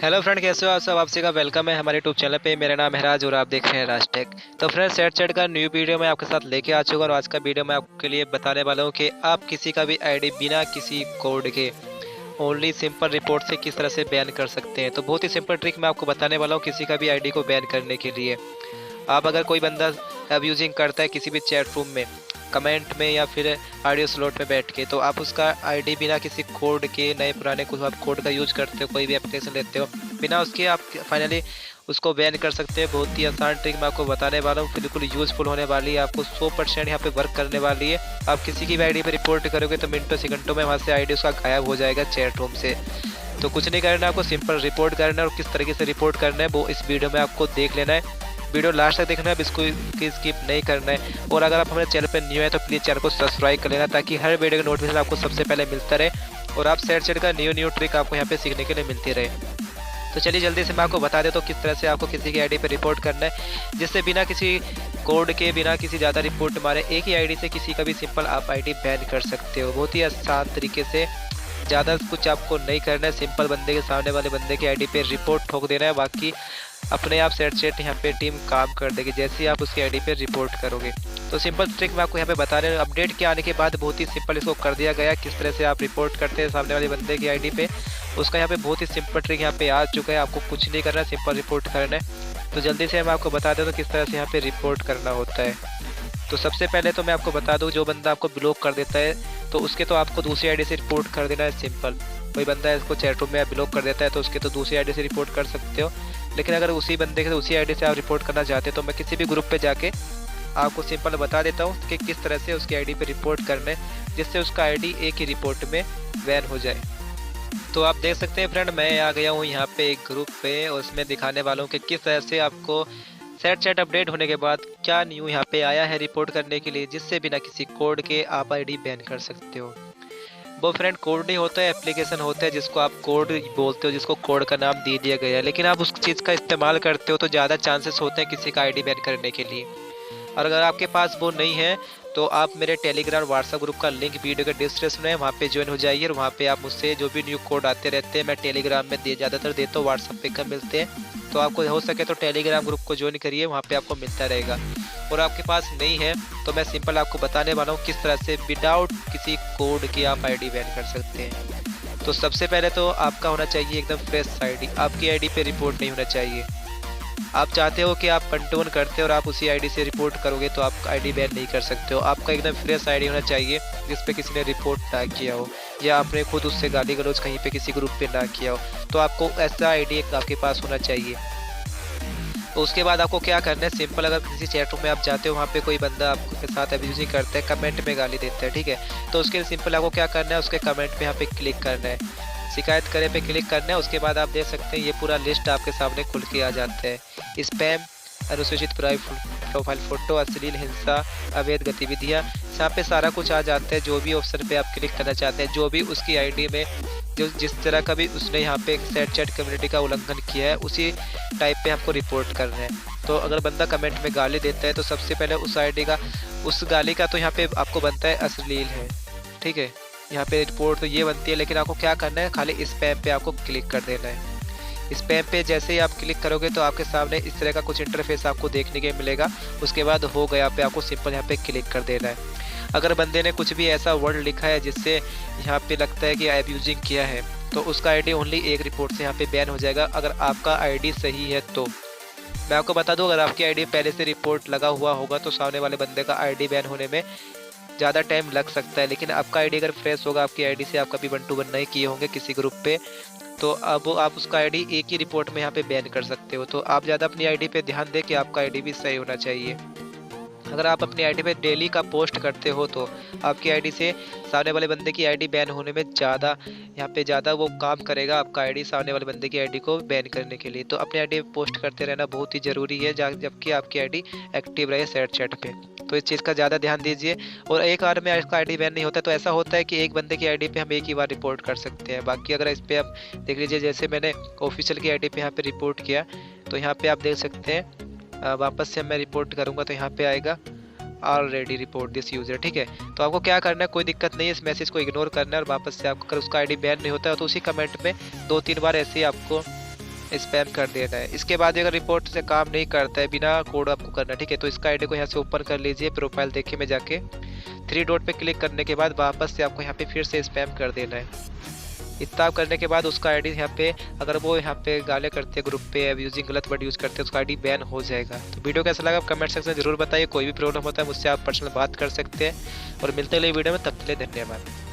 Hello friend, कैसे हो आप सब। आपसे का वेलकम है हमारे यूट्यूब चैनल पे। मेरा नाम है राज और आप देख रहे हैं राज टेक। तो फ्रेंड, सेट चैट का न्यू वीडियो मैं आपके साथ लेके आ चुका हूँ और आज का वीडियो मैं आपके लिए बताने वाला हूँ कि आप किसी का भी आईडी बिना किसी कोड के ओनली सिंपल रिपोर्ट से किस तरह से बैन कर सकते हैं। तो बहुत ही सिंपल ट्रिक मैं आपको बताने वाला हूँ किसी का भी आईडी को बैन करने के लिए। आप अगर कोई बंदा अब्यूजिंग करता है किसी भी चैट रूम में, कमेंट में या फिर ऑडियो स्लॉट में बैठ के, तो आप उसका आईडी बिना किसी कोड के, नए पुराने कुछ आप कोड का यूज करते हो, कोई भी एप्लीकेशन लेते हो, बिना उसके आप फाइनली उसको बैन कर सकते हैं। बहुत ही आसान ट्रिक मैं आपको बताने वाला हूँ, बिल्कुल यूजफुल होने वाली है, आपको 100% यहाँ पे वर्क करने वाली है। आप किसी की भी आईडी पे रिपोर्ट करोगे तो मिनटों सेकंडों में वहाँ से आईडी उसका गायब हो जाएगा चैट रूम से। तो कुछ नहीं करना, आपको सिंपल रिपोर्ट करना है और किस तरीके से रिपोर्ट करना है वो इस वीडियो में आपको देख लेना है। वीडियो लास्ट तक देखना है, अब इसको स्किप नहीं करना है। और अगर आप हमारे चैनल पर न्यू है तो प्लीज़ चैनल को सब्सक्राइब कर लेना ताकि हर वीडियो का नोटिफिकेशन आपको सबसे पहले मिलता रहे और आप सेट चैट का न्यू ट्रिक आपको यहाँ पे सीखने के लिए मिलती रहे। तो चलिए जल्दी से मैं आपको बता देता हूँ किस तरह से आपको किसी की आईडी पे रिपोर्ट करना है, जिससे बिना किसी कोड के, बिना किसी ज़्यादा रिपोर्ट मारे एक ही आईडी से किसी का भी सिंपल आप आईडी बैन कर सकते हो। बहुत ही आसान तरीके से, ज़्यादा कुछ आपको नहीं करना है। सिंपल बंदे के सामने वाले बंदे की आईडी पे रिपोर्ट ठोक देना है, बाकी अपने आप सेट सेट यहाँ पे टीम काम कर देगी जैसे ही आप उसकी आईडी पे रिपोर्ट करोगे। तो सिंपल ट्रिक मैं आपको यहाँ पे बता रहे हूँ। अपडेट के आने के बाद बहुत ही सिंपल इसको कर दिया गया, किस तरह से आप रिपोर्ट करते हैं सामने वाले बंदे की आईडी पे, उसका यहाँ पे बहुत ही सिंपल ट्रिक यहाँ पे आ चुका है। आपको कुछ नहीं करना है, सिंपल रिपोर्ट करना है। तो जल्दी से मैं आपको बता देता हूँ किस तरह से यहाँ पे रिपोर्ट करना होता है। तो सबसे पहले तो मैं आपको बता दूं, जो बंदा आपको ब्लॉक कर देता है तो उसके तो आपको दूसरी आईडी से रिपोर्ट कर देना है। सिंपल कोई बंदा इसको चैट रूम में ब्लॉक कर देता है तो उसके तो दूसरी आईडी से रिपोर्ट कर सकते हो। लेकिन अगर उसी बंदे के उसी आईडी से आप रिपोर्ट करना चाहते हो तो मैं किसी भी ग्रुप पे जाके आपको सिंपल बता देता हूँ कि किस तरह से उसकी आईडी पे रिपोर्ट करना है, जिससे उसका आईडी एक ही रिपोर्ट में बैन हो जाए। तो आप देख सकते हैं फ्रेंड, मैं आ गया हूँ यहाँ पे एक ग्रुप पे और उसमें दिखाने वाला हूँ कि किस तरह से आपको सेट चैट अपडेट होने के बाद क्या न्यू यहाँ पे आया है रिपोर्ट करने के लिए, जिससे बिना किसी कोड के आप आईडी बैन कर सकते हो। वो फ्रेंड कोड नहीं होता है, एप्लीकेशन होता है जिसको आप कोड बोलते हो, जिसको कोड का नाम दे दिया गया है। लेकिन आप उस चीज़ का इस्तेमाल करते हो तो ज़्यादा चांसेस होते हैं किसी का आईडी बैन करने के लिए। और अगर आपके पास वो नहीं है तो आप मेरे टेलीग्राम व्हाट्सएप ग्रुप का लिंक वीडियो के डिस्क्रिप्शन में, वहाँ पे ज्वाइन हो जाइए और वहाँ पे आप मुझसे जो भी न्यू कोड आते रहते हैं मैं टेलीग्राम में ज़्यादातर देता हूँ, व्हाट्सएप पे कम मिलते हैं। तो आपको हो सके तो टेलीग्राम ग्रुप को ज्वाइन करिए, वहाँ पे आपको मिलता रहेगा। और आपके पास नहीं है तो मैं सिंपल आपको बताने वाला हूँ किस तरह से विदाउट किसी कोड के आप आईडी बैन कर सकते हैं। तो सबसे पहले तो आपका होना चाहिए एकदम फ्रेश आईडी, आपकी आईडी पे रिपोर्ट नहीं होना चाहिए। आप चाहते हो कि आप कंटोन करते हो और आप उसी आईडी से रिपोर्ट करोगे तो आप आईडी बैन नहीं कर सकते हो। आपका एकदम फ्रेश आईडी होना चाहिए जिस पे किसी ने रिपोर्ट ना किया हो या आपने खुद उससे गाली गलौज कहीं पे किसी ग्रुप पे ना किया हो। तो आपको ऐसा आईडी आपके पास होना चाहिए। तो उसके बाद आपको क्या करना है, सिंपल अगर किसी चैट रूम में आप जाते हो, वहाँ पे कोई बंदा आपके साथ अब्यूजिंग करता है, कमेंट में गाली देता है, ठीक है, तो उसके लिए सिंपल आपको क्या करना है, उसके कमेंट पे यहाँ पे क्लिक करना है, शिकायत करें पे क्लिक करना है। उसके बाद आप देख सकते हैं ये पूरा लिस्ट आपके सामने खुल के आ जाता है। स्पैम, अनुसूचित प्रोफाइल फोटो, अश्लील हिंसा, अवैध गतिविधियाँ, यहाँ पे सारा कुछ आ जाता है। जो भी ऑप्शन पे आप क्लिक करना चाहते हैं, जो भी उसकी आईडी में जो जिस तरह का भी उसने यहाँ पे सेट चैट कम्युनिटी का उल्लंघन किया है उसी टाइप पे हमको रिपोर्ट करना है। तो अगर बंदा कमेंट में गाली देता है तो सबसे पहले उस आईडी का, उस गाली का तो यहाँ पे आपको बनता है अश्लील है, ठीक है, यहाँ पे रिपोर्ट तो ये बनती है। लेकिन आपको क्या करना है, खाली स्पैम पे आपको क्लिक कर देना है। स्पैम पे जैसे ही आप क्लिक करोगे तो आपके सामने इस तरह का कुछ इंटरफेस आपको देखने के मिलेगा। उसके बाद हो गया पे आपको सिंपल यहाँ पे क्लिक कर देना है। अगर बंदे ने कुछ भी ऐसा वर्ड लिखा है जिससे यहाँ पे लगता है कि अब्यूजिंग किया है तो उसका आईडी ओनली एक रिपोर्ट से यहाँ पे बैन हो जाएगा, अगर आपका आईडी सही है तो। मैं आपको बता दूं, अगर आपकी आईडी पहले से रिपोर्ट लगा हुआ होगा तो सामने वाले बंदे का आईडी बैन होने में ज़्यादा टाइम लग सकता है। लेकिन आपका आईडी अगर फ्रेश होगा, आपकी आईडी से आप कभी 1 to 1 नहीं किए होंगे किसी ग्रुप पे, तो अब आप उसका आईडी एक ही रिपोर्ट में यहाँ पे बैन कर सकते हो। तो आप ज़्यादा अपनी आईडी पे ध्यान दें कि आपका आईडी भी सही होना चाहिए। अगर आप अपनी आईडी पे डेली का पोस्ट करते हो तो आपकी आईडी से सामने वाले बंदे की आईडी बैन होने में ज़्यादा वो काम करेगा, आपका आईडी सामने वाले बंदे की आईडी को बैन करने के लिए। तो अपनी आईडी पोस्ट करते रहना बहुत ही ज़रूरी है, जबकि आपकी आईडी एक्टिव रहे सेट चैट पे। तो इस चीज़ का ज़्यादा ध्यान दीजिए। और एक बार में इसका आईडी बैन नहीं होता, तो ऐसा होता है कि एक बंदे की आईडी पे हम एक ही बार रिपोर्ट कर सकते हैं। बाकी अगर इस पर आप देख लीजिए, जैसे मैंने ऑफिशियल की आईडी पे यहाँ पे रिपोर्ट किया तो यहाँ पे आप देख सकते हैं वापस से मैं रिपोर्ट करूँगा तो यहाँ पे आएगा ऑलरेडी रिपोर्ट दिस यूजर, ठीक है। तो आपको क्या करना है, कोई दिक्कत नहीं है, इस मैसेज को इग्नोर करना है और वापस से आपको अगर उसका आईडी बैन नहीं होता है तो उसी कमेंट में 2-3 बार ऐसे ही आपको स्पैम कर देना है। इसके बाद अगर रिपोर्ट से काम नहीं करता है, बिना कोड आपको करना, ठीक है, तो इसका आईडी को यहाँ से ओपन कर लीजिए। प्रोफाइल देखिए में जाके 3 डॉट पे क्लिक करने के बाद वापस से आपको यहाँ पे फिर से स्पैम कर देना है। इतना करने के बाद उसका आईडी यहाँ पे, अगर वो यहाँ पे गाले करते हैं ग्रुप पे, यूजिंग गलत वर्ड यूज़ करते हैं, उसका आईडी बैन हो जाएगा। तो वीडियो कैसा लगा कमेंट सेक्शन में जरूर बताइए। कोई भी प्रॉब्लम होता है मुझसे आप पर्सनल बात कर सकते हैं। और मिलते हैं वीडियो में, तब के लिए धन्यवाद।